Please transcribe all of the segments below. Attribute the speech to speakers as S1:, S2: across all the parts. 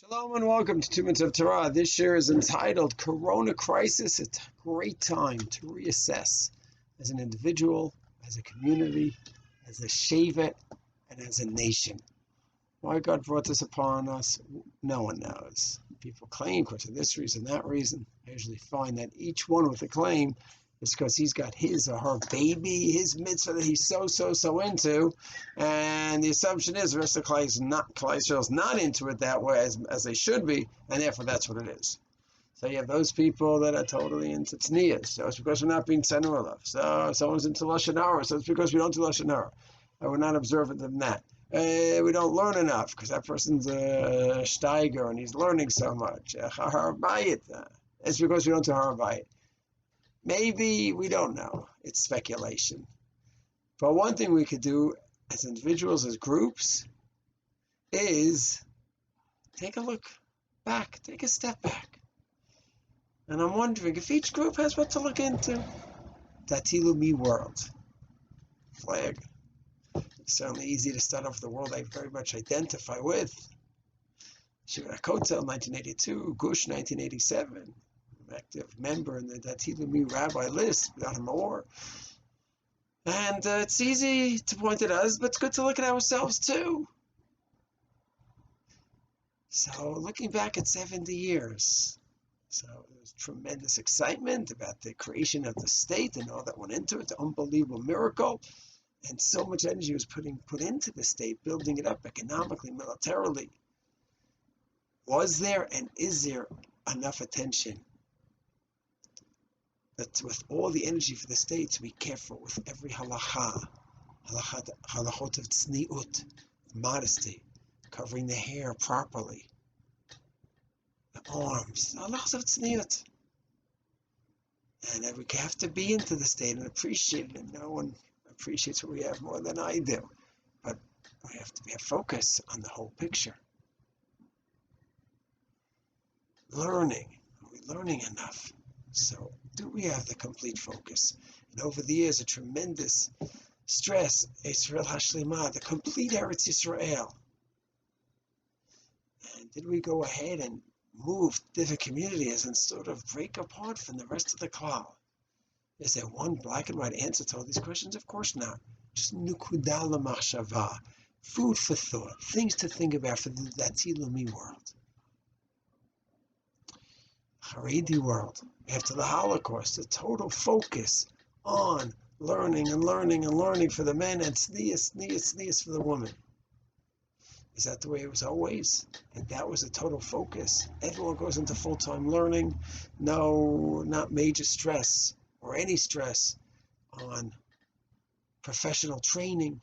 S1: Shalom and welcome to 2 Minutes of Torah. This year is entitled Corona Crisis. It's a great time to reassess as an individual, as a community, as a shevet, and as a nation. Why God brought this upon us, no one knows. People claim because of this reason, that reason. I usually find that each one with a claim is because he's got his or her baby, his mitzvah that he's so into, and the assumption is the rest of Klal Yisrael's not into it that way as they should be, and therefore that's what it is. So you have those people that are totally into tznius. So it's because we're not being tzanur enough. So someone's into lashon hara, so it's because we don't do lashon hara, and we're not observant of that. We don't learn enough because that person's a steiger and he's learning so much. It's because we don't do harabayit. Maybe, we don't know. It's speculation. But one thing we could do as individuals, as groups, is take a look back, take a step back. And I'm wondering if each group has what to look into. Datilumi world. Flag. It's certainly easy to start off with the world I very much identify with. Shivat HaKotel, 1982, Gush, 1987. Active member in the Dati Leumi rabbi list without a more. And it's easy to point at us, but it's good to look at ourselves too. So looking back at 70 years, so there's tremendous excitement about the creation of the state and all that went into it, the unbelievable miracle, and so much energy was put into the state, building it up economically, militarily. Was there and is there enough attention that with all the energy for the state to be careful with every halachot of tzniut, modesty, covering the hair properly, the arms, halachos of tzniut. And we have to be into the state and appreciate it, and no one appreciates what we have more than I do. But we have to have focus on the whole picture. Learning. Are we learning enough? So, do we have the complete focus? And over the years, a tremendous stress, Yisrael Hashlema, the complete Eretz Yisrael. And did we go ahead and move different communities and sort of break apart from the rest of the klal? Is there one black and white answer to all these questions? Of course not. Just nukuda l'machshava, food for thought, things to think about for the Dati Leumi world. Haredi world, after the Holocaust, a total focus on learning for the men and tznius for the woman. Is that the way it was always? And that was a total focus. Everyone goes into full-time learning. No, not major stress or any stress on professional training.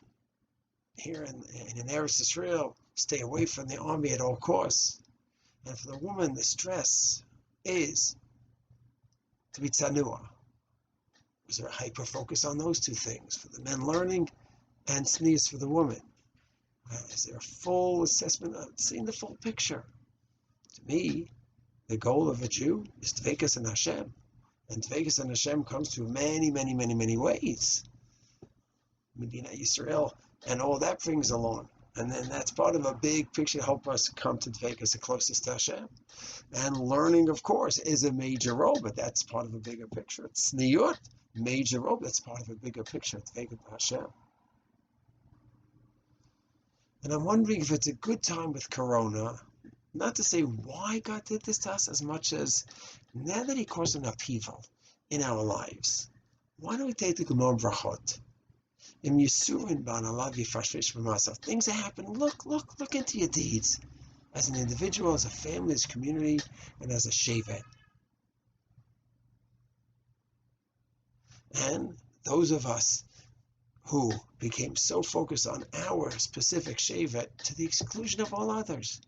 S1: Here in Eretz Yisrael, stay away from the army at all costs. And for the woman, the stress is to be tzanua. Was there a hyper focus on those two things for the men learning and tznius for the woman? Is there a full assessment of seeing the full picture? To me, the goal of a Jew is dveikus in Hashem, and dveikus in Hashem comes through many ways. Medina Yisrael and all that brings along. And then that's part of a big picture to help us come to dveikus the closest to Hashem. And learning, of course, is a major role, but that's part of a bigger picture. Tzniut, major role, that's part of a bigger picture, dveikus Hashem. And I'm wondering if it's a good time with Corona, not to say why God did this to us as much as now that He caused an upheaval in our lives. Why don't we take the Gemara Brachot? Things that happen, look into your deeds as an individual, as a family, as a community, and as a shevet. And those of us who became so focused on our specific shevet to the exclusion of all others,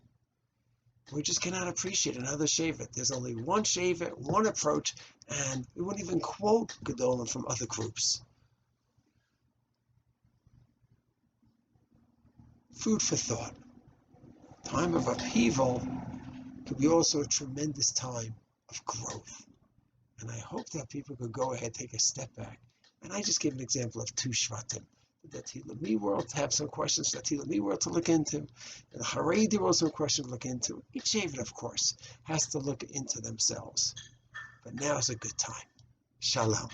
S1: we just cannot appreciate another shevet. There's only one shevet, one approach, and we wouldn't even quote Gedolim from other groups. Food for thought. Time of upheaval could be also a tremendous time of growth. And I hope that people could go ahead, take a step back. And I just gave an example of two Shvatim. the Tilami world have some questions, the Tilami world to look into, and the Haredi world some questions to look into. Each Shevet, of course, has to look into themselves. But now's a good time. Shalom.